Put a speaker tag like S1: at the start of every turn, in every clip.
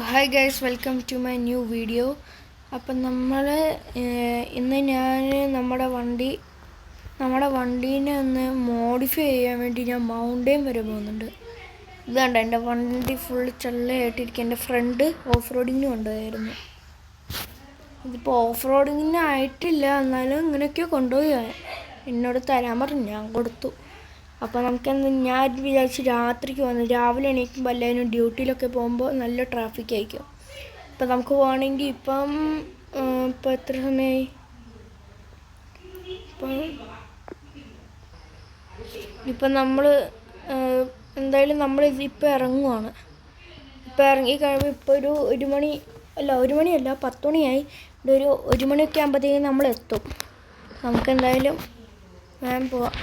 S1: Hi guys, welcome to my new video. അപ്പം ഇന്ന് ഞാൻ നമ്മുടെ വണ്ടീനെ ഒന്ന് മോഡിഫൈ ചെയ്യാൻ വേണ്ടി ഞാൻ മൗണ്ടെയിൻ വരെ പോകുന്നുണ്ട്. ഇതാണ്ട് എൻ്റെ വണ്ടി ഫുൾ ചള്ളയായിട്ടിരിക്കും. എൻ്റെ ഫ്രണ്ട് ഓഫ് റോഡിങ്ങിന് കൊണ്ടുപോയായിരുന്നു. ഇതിപ്പോൾ ഓഫ് റോഡിങ്ങിന് ആയിട്ടില്ല, എന്നാലും ഇങ്ങനെയൊക്കെയോ കൊണ്ടുപോയി. എന്നോട് തരാൻ പറഞ്ഞു, ഞാൻ കൊടുത്തു. അപ്പോൾ ഞാൻ വിചാരിച്ച് രാത്രിക്ക് വന്ന് രാവിലെ എണീക്കുമ്പോൾ എല്ലാവരും ഡ്യൂട്ടിയിലൊക്കെ പോകുമ്പോൾ നല്ല ട്രാഫിക് ആയിരിക്കും. ഇപ്പം നമുക്ക് പോകണമെങ്കിൽ ഇപ്പം എത്ര സമയമായി? ഇപ്പം നമ്മൾ എന്തായാലും നമ്മൾ ഇപ്പോൾ ഇറങ്ങുവാണ്. ഇപ്പോൾ ഇറങ്ങി കഴിയുമ്പോൾ ഇപ്പോൾ ഒരു മണിയല്ല 10 മണിയായി. ഇവിടെ ഒരു മണിയൊക്കെ ആകുമ്പോഴത്തേക്കും നമ്മൾ എത്തും. നമുക്കെന്തായാലും വേഗം പോവാം.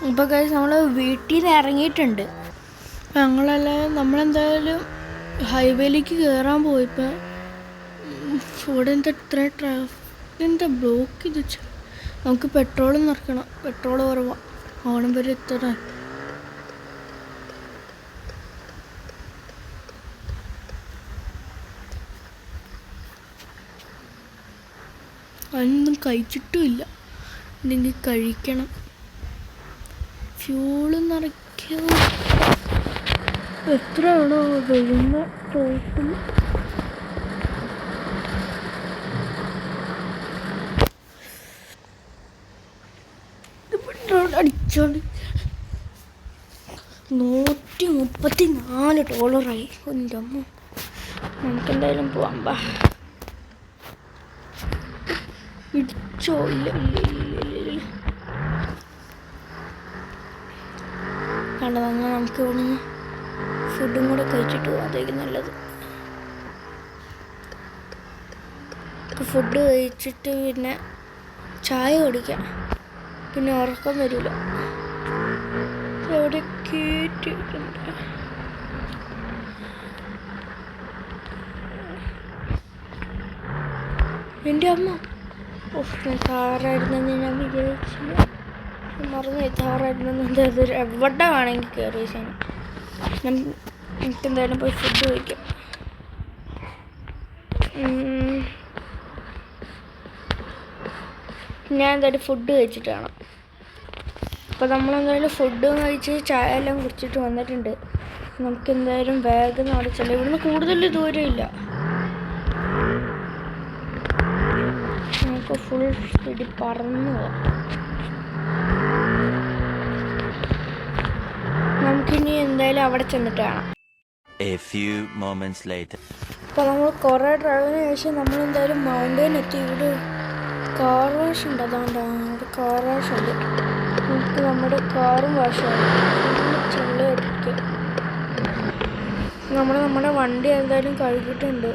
S1: ഇപ്പോൾ കഴിച്ച് നമ്മൾ വീട്ടിൽ നിന്ന് ഇറങ്ങിയിട്ടുണ്ട്. നമ്മളെന്തായാലും ഹൈവേയിലേക്ക് കയറാൻ പോയിപ്പോൾ ഇവിടെ ഇത്ര ട്രാഫിക്കിൻ്റെ ബ്ലോക്ക് ഇത് വെച്ചാൽ നമുക്ക് പെട്രോൾ നിറക്കണം. പെട്രോൾ കുറവാണ്, ഓണം വരെ എത്തണം. അതൊന്നും കഴിച്ചിട്ടുമില്ല, എന്തെങ്കിലും കഴിക്കണം. ഫ്യൂള് നിറയ്ക്കുക എത്രയാണോ വരുന്ന ടോട്ടൽ? പെട്രോൾ അടിച്ചോണ്ട് $134 എൻ്റെ അമ്മ. നമുക്കെന്തായാലും പോവാം. ഇടിച്ചോ? ഇല്ല. നമുക്ക് ഇവിടുന്ന് ഫുഡും കൂടെ കഴിച്ചിട്ട് പോകാം, അതായിരിക്കും നല്ലത്. ഫുഡ് കഴിച്ചിട്ട് പിന്നെ ചായ കുടിക്കാം, പിന്നെ ഉറക്കം വരില്ല. എവിടെ കേട്ടിട്ടുണ്ട്? എൻ്റെ അമ്മ കാറായിരുന്നെന്ന് ഞാൻ വിചാരിച്ചില്ല, മറന്നു. താറായിരുന്നു എവിടെ വേണമെങ്കിൽ കയറി. എനിക്കെന്തായാലും പോയി ഫുഡ് കഴിക്കാം. ഞാൻ എന്തായാലും ഫുഡ് കഴിച്ചിട്ട് വേണം. അപ്പോൾ നമ്മളെന്തായാലും ഫുഡും കഴിച്ച് ചായ എല്ലാം കുടിച്ചിട്ട് വന്നിട്ടുണ്ട്. നമുക്കെന്തായാലും വേഗം അവിടെ ചെല്ലാം. ഇവിടുന്ന് കൂടുതൽ ദൂരമില്ല, നമുക്ക് ഫുൾ സ്പീഡിൽ പറന്നു പോവാം. നമുക്കിനി എന്തായാലും അവിടെ ചെന്നിട്ട് കാണാം. അപ്പോൾ നമ്മൾ കുറേ ഡ്രൈവിന് ശേഷം നമ്മളെന്തായാലും മൗണ്ടെയിൻ എത്തി. ഇവിടെ കാർ വാഷ് ഉണ്ട്, അതുകൊണ്ടാണ് അവിടെ കാർ വാഷ് ഉണ്ട്. നമുക്ക് നമ്മുടെ കാറും വാഷാണ്. ചെള്ളയായിട്ടിരിക്കുക. നമ്മുടെ വണ്ടി എന്തായാലും കഴുകിയിട്ടുണ്ട്.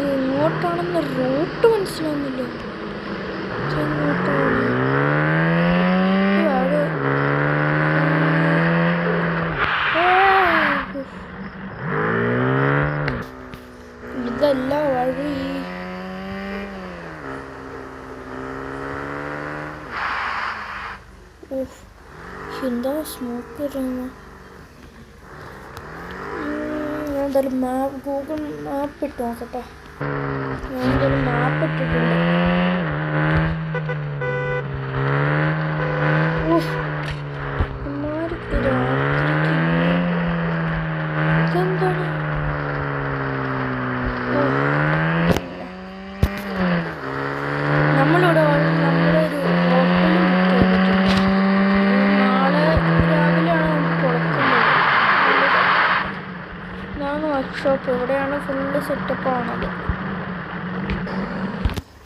S1: ഇങ്ങോട്ടാണെന്ന് റൂട്ട് മനസ്സിലാവുന്നില്ല. ഇതല്ല വഴി. എന്താ സ്മോക്ക് വരുന്ന? ഞാൻ എന്തായാലും ഗൂഗിൾ മാപ്പ് ഇട്ട് നോക്കട്ടെ. ഞാൻ എന്തായാലും മാപ്പ് ഇട്ടിട്ടുണ്ട്. ഇതെന്താണ്? നമ്മളിവിടെ നമ്മളൊരു ഹോട്ടൽ ബുക്ക് ചെയ്തിട്ടുണ്ട്. നാളെ രാവിലെയാണ് നമുക്ക് തുറക്കുന്നത്. ഇതാണ് വർക്ക്ഷോപ്പ്. ഇവിടെയാണ് ഫുള്ള് സെറ്റപ്പ് ആണത്.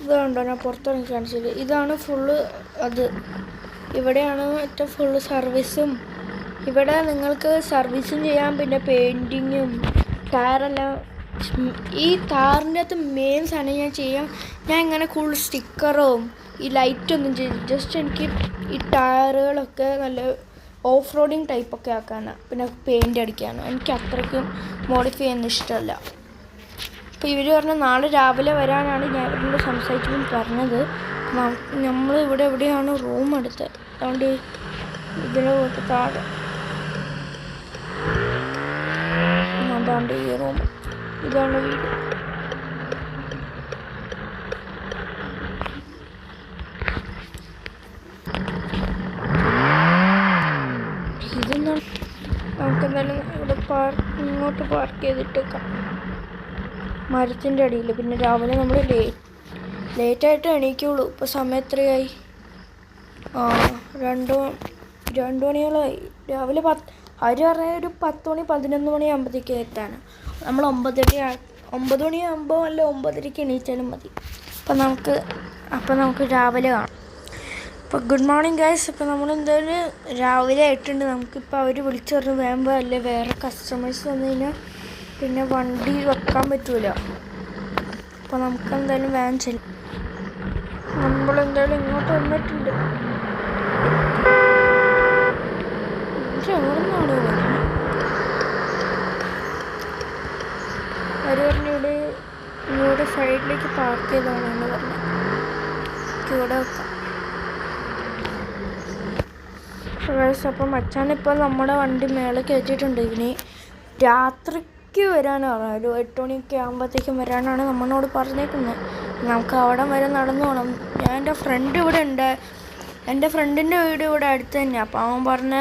S1: ഇതുണ്ടോ ഞാൻ പുറത്തിറങ്ങി കാണിച്ചത്? ഇതാണ് ഫുള്ള് അത്. ഇവിടെയാണ് ഏറ്റവും ഫുള്ള് സർവീസും. ഇവിടെ നിങ്ങൾക്ക് സർവീസും ചെയ്യാം, പിന്നെ പെയിൻറ്റിങ്ങും ടയറെല്ലാം. ഈ കാറിൻ്റെ അകത്ത് മെയിൻ സാധനം ഞാൻ ഇങ്ങനെ കൂടുതൽ സ്റ്റിക്കറും ഈ ലൈറ്റൊന്നും ചെയ്തു. ജസ്റ്റ് എനിക്ക് ഈ ടയറുകളൊക്കെ നല്ല ഓഫ് റോഡിങ് ടൈപ്പൊക്കെ ആക്കാനാണ്, പിന്നെ പെയിൻ്റ് അടിക്കാനാണ്. എനിക്ക് അത്രയ്ക്കും മോഡിഫൈ ചെയ്യാൻ ഇഷ്ടമല്ല. അപ്പോൾ ഇവർ പറഞ്ഞ നാളെ രാവിലെ വരാനാണ് ഞാൻ ഇവരോട് സംസാരിച്ചപ്പോൾ പറഞ്ഞത്. നമ്മൾ ഇവിടെ എവിടെയാണ് റൂം എടുത്തത്, അതുകൊണ്ട് ഇതിനെ താഴെ ഇതാണ്ട് ഈ റൂം, ഇതാണ് വീട്. ഇതെന്താണ്? നമുക്ക് എന്തായാലും ഇവിടെ ഇങ്ങോട്ട് പാർക്ക് ചെയ്തിട്ടേക്കാം, മരത്തിൻ്റെ അടിയിൽ. പിന്നെ രാവിലെ നമ്മൾ ലേറ്റായിട്ട് എണീക്കുള്ളൂ. ഇപ്പോൾ സമയം എത്രയായി? 2 മണിയോളമായി. രാവിലെ അവർ പറഞ്ഞ ഒരു 10 മണി 11 മണിയാകുമ്പോഴത്തേക്ക് എത്താണ്. നമ്മൾ 9 മണിയാകുമ്പോൾ അല്ല 9:30 എണീറ്റാലും മതി. അപ്പം നമുക്ക് രാവിലെ കാണാം. അപ്പോൾ ഗുഡ് മോർണിംഗ് ഗൈസ്. ഇപ്പോൾ നമ്മളെന്തായാലും രാവിലെ ആയിട്ടുണ്ട്. നമുക്കിപ്പോൾ അവർ വിളിച്ചു പറഞ്ഞു വേമ്പോ അല്ലേ വേറെ കസ്റ്റമേഴ്സ് വന്നു കഴിഞ്ഞാൽ പിന്നെ വണ്ടി വെക്കാൻ പറ്റുമല്ലോ. അപ്പോൾ നമുക്ക് എന്തായാലും വാൻ ചെല്ലും. നമ്മളെന്തായാലും ഇങ്ങോട്ട് വന്നിട്ടുണ്ട്. എവിടെ നിന്നാണ് വരുന്നത്? അവർ പറഞ്ഞു ഇവിടെ സൈഡിലേക്ക് പാർക്ക് ചെയ്താണെന്ന് പറഞ്ഞു. ഇവിടെ വെക്കാം. അപ്പം മച്ചാനിപ്പോൾ നമ്മുടെ വണ്ടി മേലെ കയറ്റിയിട്ടുണ്ട്. ഇനി രാത്രിക്ക് വരാനാണ്, ഒരു 8 മണിയൊക്കെ ആകുമ്പോഴത്തേക്കും വരാനാണ് നമ്മളോട് പറഞ്ഞേക്കുന്നത്. നമുക്ക് അവിടെ വരെ നടന്നു പോകണം. എൻ്റെ ഫ്രണ്ട് ഇവിടെ ഉണ്ട്. എൻ്റെ ഫ്രണ്ടിൻ്റെ വീട് ഇവിടെ അടുത്ത് തന്നെയാണ്. അപ്പോൾ അവൻ പറഞ്ഞ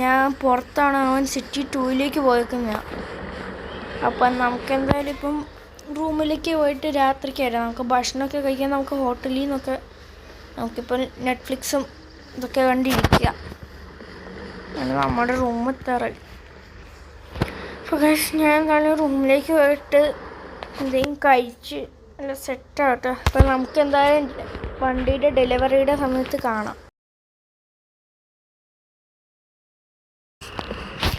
S1: ഞാൻ പുറത്താണ്, അവൻ സിറ്റി 2ലേക്ക് പോയേക്കുന്നത്. അപ്പം നമുക്കെന്തായാലും ഇപ്പം റൂമിലേക്ക് പോയിട്ട് രാത്രിക്ക് വരാം. നമുക്ക് ഭക്ഷണമൊക്കെ കഴിക്കാൻ നമുക്ക് ഹോട്ടലിൽ നിന്നൊക്കെ നമുക്കിപ്പോൾ നെറ്റ്ഫ്ലിക്സും ഇതൊക്കെ കണ്ടിരിക്കുക. നമ്മുടെ റൂം എത്താറായി. അപ്പോൾ ഞാൻ എന്തായാലും റൂമിലേക്ക് പോയിട്ട് എന്തെങ്കിലും കഴിച്ച് നല്ല സെറ്റാകട്ടെ. അപ്പോൾ നമുക്ക് എന്തായാലും വണ്ടിയുടെ ഡെലിവറിയുടെ സമയത്ത് കാണാം.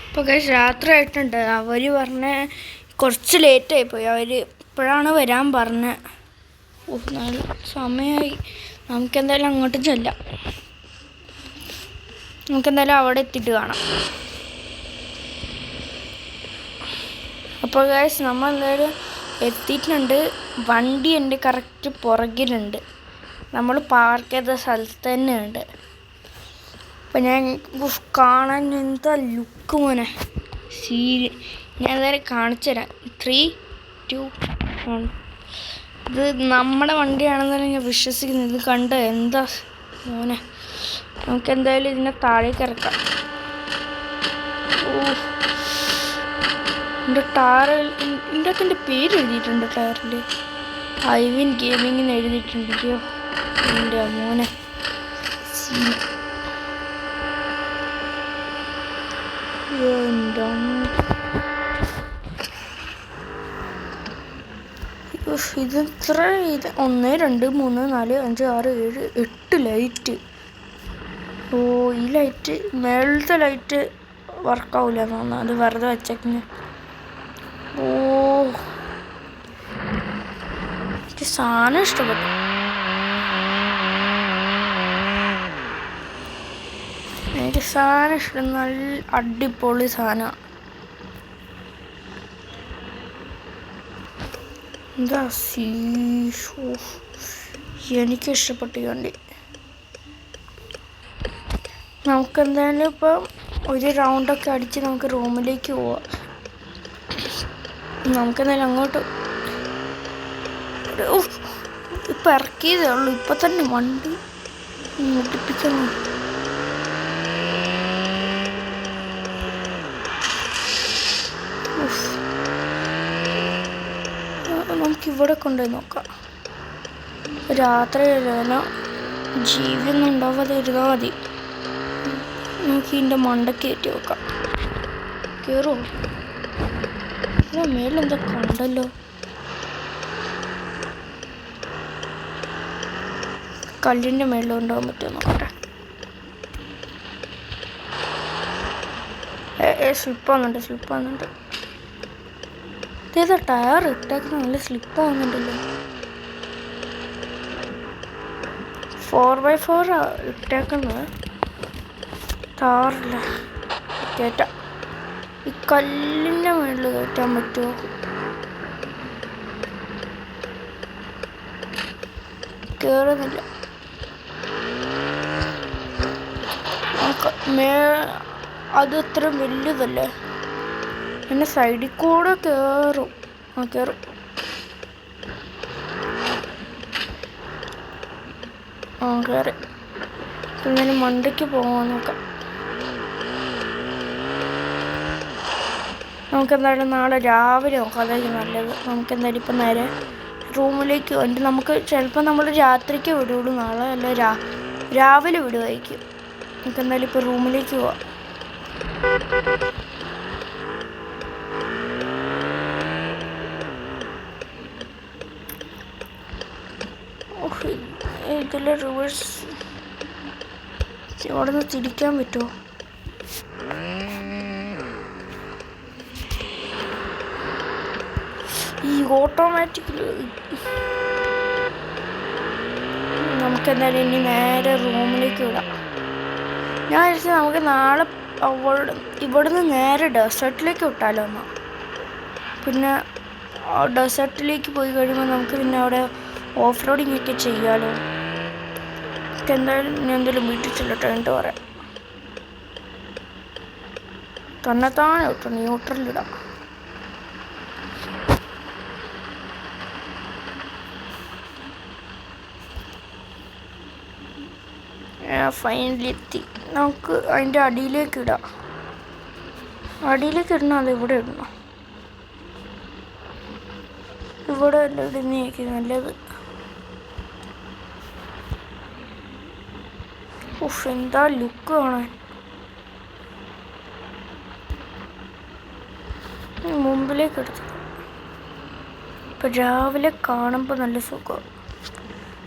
S1: അപ്പോൾ രാത്രി ആയിട്ടുണ്ട്. അവർ പറഞ്ഞ കുറച്ച് ലേറ്റായിപ്പോയി. അവർ ഇപ്പോഴാണ് വരാൻ പറഞ്ഞത്. നല്ല സമയമായി. നമുക്കെന്തായാലും അങ്ങോട്ട് ചെല്ലാം. നമുക്കെന്തായാലും അവിടെ എത്തിയിട്ട് കാണാം. അപ്പോൾ ഗൈസ് നമ്മൾ എന്തായാലും എത്തിയിട്ടുണ്ട്. വണ്ടി എൻ്റെ കറക്റ്റ് പുറകിലുണ്ട്. നമ്മൾ പാർക്ക് ചെയ്ത സ്ഥലത്ത് തന്നെ ഉണ്ട്. അപ്പം ഞാൻ കാണാൻ എന്താ ലുക്ക് മോനെ, ഞാൻ എന്തായാലും കാണിച്ചു തരാം. 3, 2, 1. ഇത് നമ്മുടെ വണ്ടിയാണെന്നാണ് ഞാൻ വിശ്വസിക്കുന്നത്. ഇത് കണ്ട് എന്താ മോനെ. നമുക്കെന്തായാലും ഇതിനെ താഴേക്ക് ഇറക്കാം. എൻ്റെ അകത്ത് പേര് എഴുതിയിട്ടുണ്ട് ടയറിൽ. ഐവിൻ ഗെയിമിങ്ങിന് എഴുതിയിട്ടുണ്ട്. എൻ്റെ മോനെ ഇത് 1, 2, 3, 4, 5, 6, 7, 8 ലൈറ്റ്. ഈ ലൈറ്റ് മേളത്തെ ലൈറ്റ് വർക്കാവില്ല തോന്നുന്നു. അത് വെറുതെ വെച്ചേക്കുന്ന. എനിക്ക് സാധനം ഇഷ്ടപ്പെട്ടു. എനിക്ക് സാധനം ഇഷ്ടം. നല്ല അടിപൊളി സാധനമാണ്. എന്താ എനിക്കിഷ്ടപ്പെട്ടു വണ്ടി. നമുക്കെന്തായാലും ഇപ്പം ഒരു റൗണ്ടൊക്കെ അടിച്ച് നമുക്ക് റൂമിലേക്ക് പോവാം. നമുക്കെന്തായാലും അങ്ങോട്ട് ഇപ്പം ഇറക്കിയതേ ഉള്ളൂ. ഇപ്പം തന്നെ വണ്ടി മുട്ടിപ്പിക്കുന്നു. നമുക്കിവിടെ കൊണ്ടുപോയി നോക്കാം. രാത്രിയല്ല, ജീവിയൊന്നും ഉണ്ടാവാതെ ഇരുന്നാൽ മതി. നമുക്ക് ഇതിൻ്റെ മണ്ടയ്ക്ക് കയറ്റി വെക്കാം. കയറുമോ? മേലെന്താ കണ്ടല്ലോ. കല്ലിൻ്റെ മേളിൽ ഉണ്ടാകാൻ പറ്റുമോ നോക്കട്ടെ. സ്ലിപ്പാകുന്നുണ്ട്. ഇതേതാ ടയർ ഇട്ടേക്കുന്ന നല്ല സ്ലിപ്പാകുന്നുണ്ടല്ലോ. 4x4 ഇട്ടേക്കുന്നത്. താറില്ല. കയറ്റാം. ഈ കല്ലിൻ്റെ മേളിൽ കയറ്റാൻ പറ്റുമോ? കയറുന്നില്ല. അത് അത്ര വലുതല്ലേ. പിന്നെ സൈഡിൽ കൂടെ കയറും. കയറും. കയറി. എന്നാലും മണ്ടയ്ക്ക് പോകാൻ നോക്കാം. നമുക്കെന്തായാലും നാളെ രാവിലെ നോക്കാം, അതായിരിക്കും നല്ലത്. നമുക്കെന്തായാലും ഇപ്പം നേരെ റൂമിലേക്ക് വന്നിട്ട് നമുക്ക് ചിലപ്പോൾ നമ്മൾ രാത്രിക്ക് വിടുള്ളൂ നാളെ, അല്ല രാവിലെ വിടുമായിരിക്കും. നമുക്കെന്തായാലും ഇപ്പോൾ റൂമിലേക്ക് പോവാം. ഇതിൽ റിവേഴ്സ് ഇവിടെ നിന്ന് തിരിക്കാൻ പറ്റുമോ? ഈ ഓട്ടോമാറ്റിക്കലി നമുക്കെന്തായാലും ഇനി നേരെ റൂമിലേക്ക് വിടാം. ഞാൻ വിചാരിച്ചത് നമുക്ക് നാളെ ഇവിടുന്ന് നേരെ ഡെസേർട്ടിലേക്ക് വിട്ടാലോ എന്നാൽ. പിന്നെ ഡെസേർട്ടിലേക്ക് പോയി കഴിയുമ്പോൾ നമുക്ക് പിന്നെ അവിടെ ഓഫ് റോഡിങ് ഒക്കെ ചെയ്യാമല്ലോ. എന്തായാലും ഞാൻ എന്തെങ്കിലും വീട്ടിൽ ചെല്ലട്ടെ എന്നിട്ട് പറയാം. തന്നെത്താനെ വിട്ടോ ന്യൂട്രലിടാം. ഫൈനലി എത്തി. നമുക്ക് അതിൻ്റെ അടിയിലേക്ക് ഇടാം. അടിയിലേക്ക് ഇടണം, അത് ഇവിടെ ഇടണം. ഇവിടെ അല്ല ഇടുന്നതായിരിക്കും നല്ലത്. എന്താ ലുക്ക് കാണാൻ. മുമ്പിലേക്ക് എടുത്തു. ഇപ്പം രാവിലെ കാണുമ്പോൾ നല്ല സുഖം.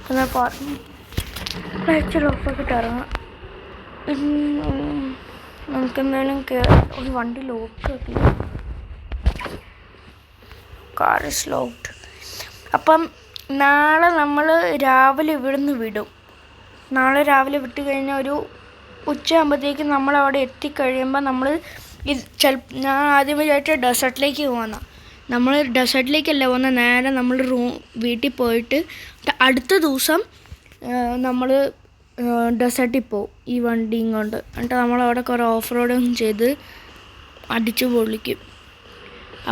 S1: എന്നാൽ പറഞ്ഞു ലൈറ്റ് ഓഫാക്കിയിട്ട് ഇറങ്ങാം. നമുക്കെന്തായാലും ഒരു വണ്ടി ലോക്ക് ആക്കി. Car is locked. അപ്പം നാളെ നമ്മൾ രാവിലെ ഇവിടുന്ന് വിടും. നാളെ രാവിലെ വിട്ട് കഴിഞ്ഞാൽ ഒരു ഉച്ചയാകുമ്പോഴത്തേക്കും നമ്മളവിടെ എത്തിക്കഴിയുമ്പോൾ നമ്മൾ ഞാൻ ആദ്യം വിചാരിച്ച ഡെസേർട്ടിലേക്ക് പോകുന്ന. നമ്മൾ ഡെസേർട്ടിലേക്കല്ല പോകുന്ന, നേരെ നമ്മൾ വീട്ടിൽ പോയിട്ട് അടുത്ത ദിവസം നമ്മൾ ഡെസേർട്ടിൽ പോവും ഈ വണ്ടിയും കൊണ്ട്. എന്നിട്ട് നമ്മളവിടെ കുറേ ഓഫ് റോഡും ചെയ്ത് അടിച്ചു പൊളിക്കും.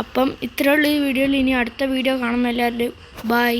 S1: അപ്പം ഇത്രയുള്ള ഈ വീഡിയോയിൽ. ഇനി അടുത്ത വീഡിയോ കാണുന്ന എല്ലാവരും ബൈ.